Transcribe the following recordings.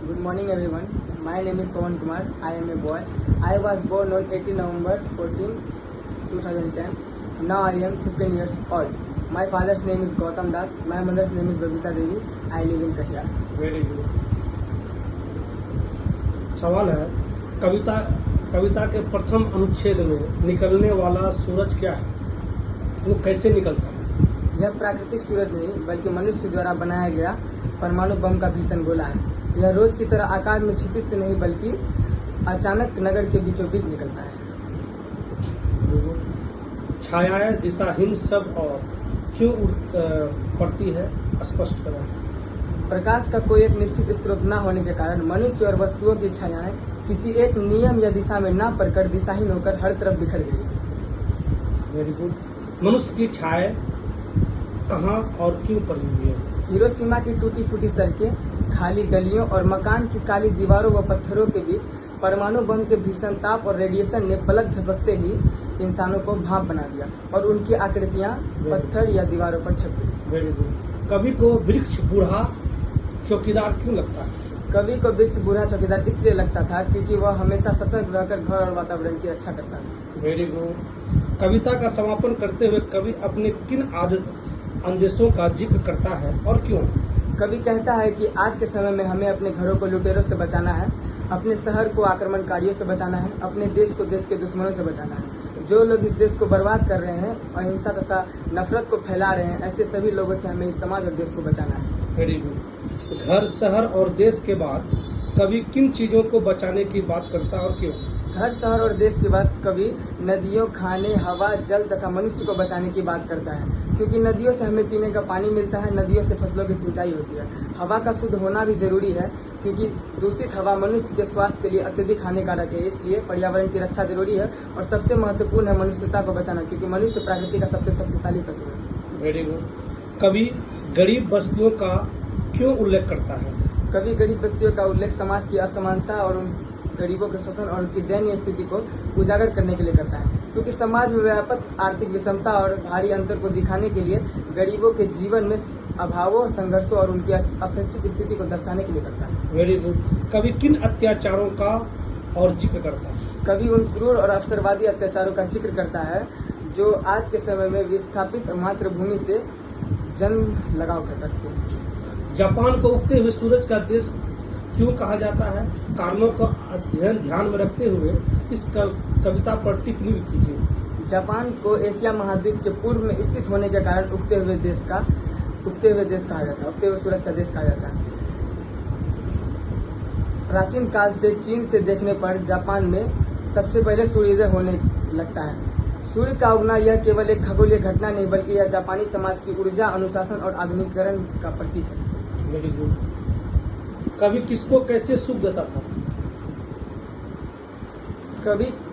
Good morning everyone. My name is Pawan Kumar. I am a boy. I was born on 18 November 2010. Now I am 15 years old. My father's name is Gautam Das. My mother's name is Babita Devi. I live in Kathia. Very good. सवाल है, कविता के प्रथम अनुच्छेद में निकलने वाला सूरज क्या है, वो कैसे निकलता है? यह प्राकृतिक सूरज नहीं बल्कि मनुष्य द्वारा बनाया गया परमाणु बम का भीषण गोला है। यह रोज की तरह आकाश में क्षितिज से नहीं बल्कि अचानक नगर के बीचों बीच निकलता है। छायाएं दिशाहीन सब और क्यों पड़ती है, स्पष्ट करें। प्रकाश का कोई एक निश्चित स्रोत न होने के कारण मनुष्य और वस्तुओं की छायाएं किसी एक नियम या दिशा में न पड़कर दिशाहीन होकर हर तरफ बिखर गई। Very good. मनुष्य की छाया कहाँ और क्यों पड़ी हुई है? हिरोशिमा की टूटी फूटी सड़कें, खाली गलियों और मकान की काली दीवारों व पत्थरों के बीच परमाणु बम के भीषण ताप और रेडिएशन ने पलक झपकते ही इंसानों को भाप बना दिया और उनकी आकृतियां पत्थर या दीवारों पर छप गई। Very good. कवि को वृक्ष बूढ़ा चौकीदार क्यों लगता है? कवि को वृक्ष बूढ़ा चौकीदार इसलिए लगता था क्योंकि वह हमेशा सतर्क रहकर घर और वातावरण की रक्षा करता था। Very good. कविता का समापन करते हुए कवि अपने किन आदेशों का जिक्र करता है और क्यों? कवि कहता है कि आज के समय में हमें अपने घरों को लुटेरों से बचाना है, अपने शहर को आक्रमणकारियों से बचाना है, अपने देश को देश के दुश्मनों से बचाना है। जो लोग इस देश को बर्बाद कर रहे हैं, अहिंसा तथा नफरत को फैला रहे हैं, ऐसे सभी लोगों से हमें इस समाज और देश को बचाना है। Very good. घर, शहर और देश के बाद कवि किन चीजों को बचाने की बात करता है और क्यों? घर, शहर और देश के बाद कवि नदियों, खाने, हवा, जल तथा मनुष्य को बचाने की बात करता है क्योंकि नदियों से हमें पीने का पानी मिलता है, नदियों से फसलों की सिंचाई होती है। हवा का शुद्ध होना भी जरूरी है क्योंकि दूषित हवा मनुष्य के स्वास्थ्य के लिए अत्यधिक हानिकारक है, इसलिए पर्यावरण की रक्षा जरूरी है। और सबसे महत्वपूर्ण है मनुष्यता को बचाना क्योंकि मनुष्य प्रकृति का सबसे शक्तिशाली तत्व है। Very good. कवि गरीब बस्तियों का क्यों उल्लेख करता है? कवि गरीब बस्तियों का उल्लेख समाज की असमानता और उन गरीबों के शोषण और उनकी दयनीय स्थिति को उजागर करने के लिए करता है क्योंकि समाज में व्यापक आर्थिक विषमता और भारी अंतर को दिखाने के लिए गरीबों के जीवन में अभावों, संघर्षों और उनकी अपेक्षित स्थिति को दर्शाने के लिए करता है। Very good. कवि किन अत्याचारों का और जिक्र करता है? कवि उन क्रूर और अवसरवादी अत्याचारों का जिक्र करता है जो आज के समय में विस्थापित मातृभूमि से जन्म लगाव करते हैं। जापान को उगते हुए सूरज का देश क्यों कहा जाता है? कारणों का अध्ययन ध्यान में रखते हुए इस कविता पर टिप्पणी कीजिए। जापान को एशिया महाद्वीप के पूर्व में स्थित होने के कारण उगते हुए सूरज का देश कहा जाता है। प्राचीन काल से चीन से देखने पर जापान में सबसे पहले सूर्योदय होने लगता है। सूर्य का उगना यह केवल एक खगोलीय घटना नहीं बल्कि यह जापानी समाज की ऊर्जा, अनुशासन और आधुनिकीकरण का प्रतीक है। Very good. कवि किसको कैसे सुख देता था?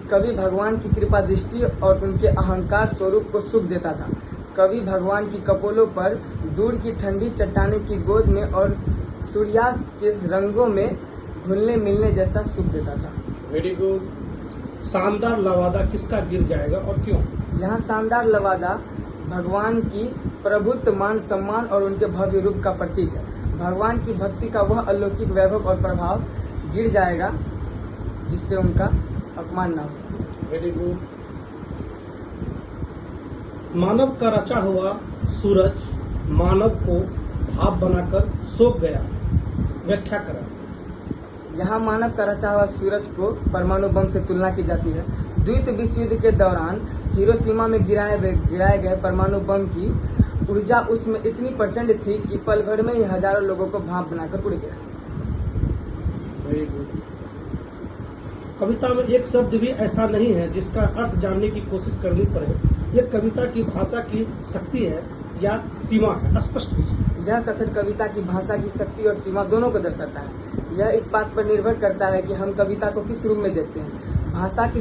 कवि भगवान की कृपा दृष्टि और उनके अहंकार स्वरूप को सुख देता था। कवि भगवान की कपोलों पर, दूर की ठंडी चट्टाने की गोद में और सूर्यास्त के रंगों में घुलने मिलने जैसा सुख देता था। Very good. शानदार लवादा किसका गिर जाएगा और क्यों? यहाँ शानदार लवादा भगवान की प्रभुत्व, मान सम्मान और उनके भव्य रूप का प्रतीक है। भगवान की भक्ति का वह अलौकिक वैभव और प्रभाव गिर जाएगा जिससे उनका अपमान न हो सके। Very good. मानव का रचा हुआ सूरज मानव को भाप बनाकर सोख गया, व्याख्या करें। यहाँ मानव का रचा हुआ सूरज को परमाणु बम से तुलना की जाती है। द्वितीय विश्व युद्ध के दौरान हिरोशिमा में गिराए गए परमाणु बम की ऊर्जा उसमें इतनी प्रचंड थी कि पल भर में ही हजारों लोगों को भाप बनाकर उड़ गया। Very good. कविता में एक शब्द भी ऐसा नहीं है जिसका अर्थ जानने की कोशिश करनी पड़े। यह कविता की भाषा की शक्ति है या सीमा है, स्पष्ट कीजिए। यह कथन कविता की भाषा की शक्ति और सीमा दोनों को दर्शाता है। यह इस बात पर निर्भर करता है कि हम कविता को किस रूप में देखते हैं। भाषा की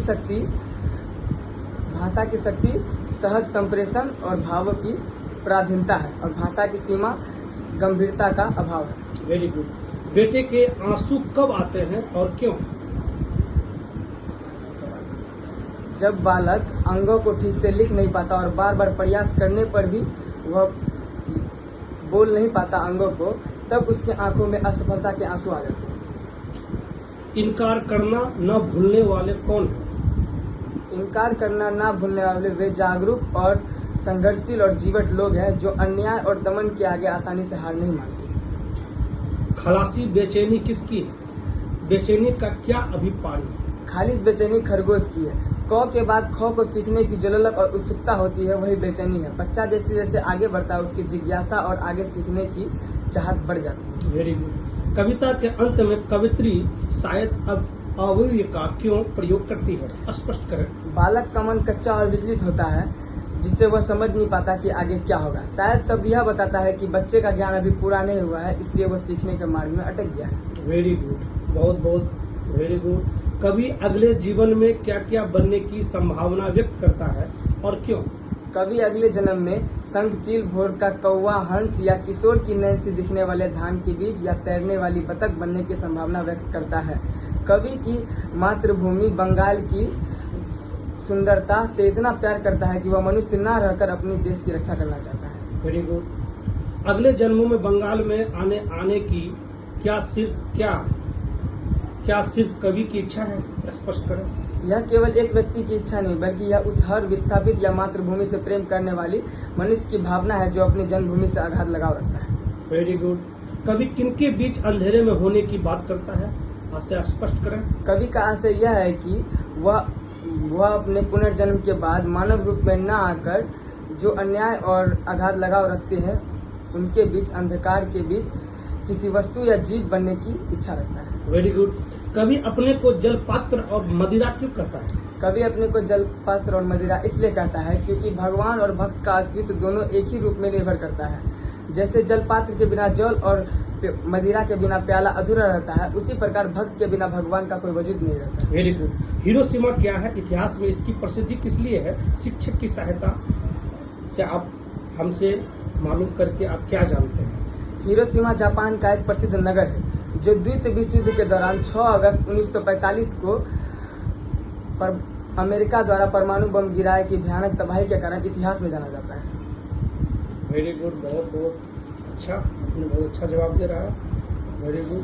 शक्ति सहज संप्रेषण और भावों की पराधीनता है और भाषा की सीमा गंभीरता का अभाव है। Very good. बेटे के आंसू कब आते हैं और क्यों? जब बालक अंगों को ठीक से लिख नहीं पाता और बार बार प्रयास करने पर भी वह बोल नहीं पाता अंगों को, तब उसकी आंखों में असफलता के आंसू आ जाते हैं। इनकार करना न भूलने वाले कौन हैं? इनकार करना ना भूलने वाले वे जागरूक और संघर्षशील और जीवट लोग हैं जो अन्याय और दमन के आगे आसानी से हार नहीं मानते। खलासी बेचैनी किसकी है? बेचैनी का क्या अभिप्राय? खालिश बेचैनी खरगोश की है। क के बाद ख को सीखने की जो ललक और उत्सुकता होती है वही बेचैनी है। बच्चा जैसे जैसे आगे बढ़ता है उसकी जिज्ञासा और आगे सीखने की चाहत बढ़ जाती है। Very good. कविता के अंत में कवित्री शायद अब अव्यय का क्यों प्रयोग करती है? स्पष्ट करें। बालक का मन कच्चा और विचलित होता है जिससे वह समझ नहीं पाता कि आगे क्या होगा। शायद शब्द यह बताता है कि बच्चे का ज्ञान अभी पूरा नहीं हुआ है, इसलिए वह सीखने के मार्ग में अटक गया है। वेरी गुड, बहुत बहुत वेरी गुड। कवि अगले जीवन में क्या क्या बनने की संभावना व्यक्त करता है और क्यों? कवि अगले जन्म में शंख, चील, भोर का कौवा, हंस या किशोर की नैन से दिखने वाले धान के बीज या तैरने वाली बतख बनने की संभावना व्यक्त करता है। कवि की मातृभूमि बंगाल की सुंदरता से इतना प्यार करता है कि वह मनुष्य न रहकर अपनी देश की रक्षा करना चाहता है। Very good. अगले जन्मों में बंगाल में आने की क्या सिर्फ कवि की इच्छा है? स्पष्ट करें। यह केवल एक व्यक्ति की इच्छा नहीं बल्कि यह उस हर विस्थापित या मातृभूमि से प्रेम करने वाली मनुष्य की भावना है जो अपनी जन्मभूमि से आघात लगाव रखता है। Very good. कवि किनके बीच अंधेरे में होने की बात करता है? आशय स्पष्ट करें। कवि का आशय यह है कि वह अपने पुनर्जन्म के बाद मानव रूप में न आकर जो अन्याय और आघात लगाव रखते हैं उनके बीच अंधकार के बीच किसी वस्तु या जीव बनने की इच्छा रखता है। Very good. कवि अपने को जलपात्र और मदिरा क्यों कहता है? कवि अपने को जलपात्र और मदिरा इसलिए कहता है क्योंकि भगवान और भक्त का अस्तित्व दोनों एक ही रूप में निर्भर करता है। जैसे जलपात्र के बिना जल और मदिरा के बिना प्याला अधूरा रहता है, उसी प्रकार भक्त के बिना भगवान का कोई वजूद नहीं रहता। Very good. हिरोशिमा क्या है? इतिहास में इसकी प्रसिद्धि किस लिए है? शिक्षक की सहायता से आप हमसे मालूम करके आप क्या जानते हैं? हिरोशिमा जापान का एक प्रसिद्ध नगर है जो द्वितीय विश्व युद्ध के दौरान 6 अगस्त 1945 को अमेरिका द्वारा परमाणु बम गिराए की भयानक तबाही के कारण इतिहास में जाना जाता है। वेरी गुड, बहुत बहुत अच्छा, आपने बहुत अच्छा जवाब दे रहा है। Very good.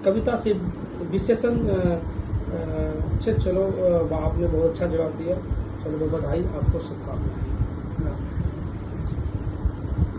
कविता से विशेषण चलो आपने बहुत अच्छा जवाब दिया। चलो बधाई, आपको शुभकामनाएं। नमस्कार।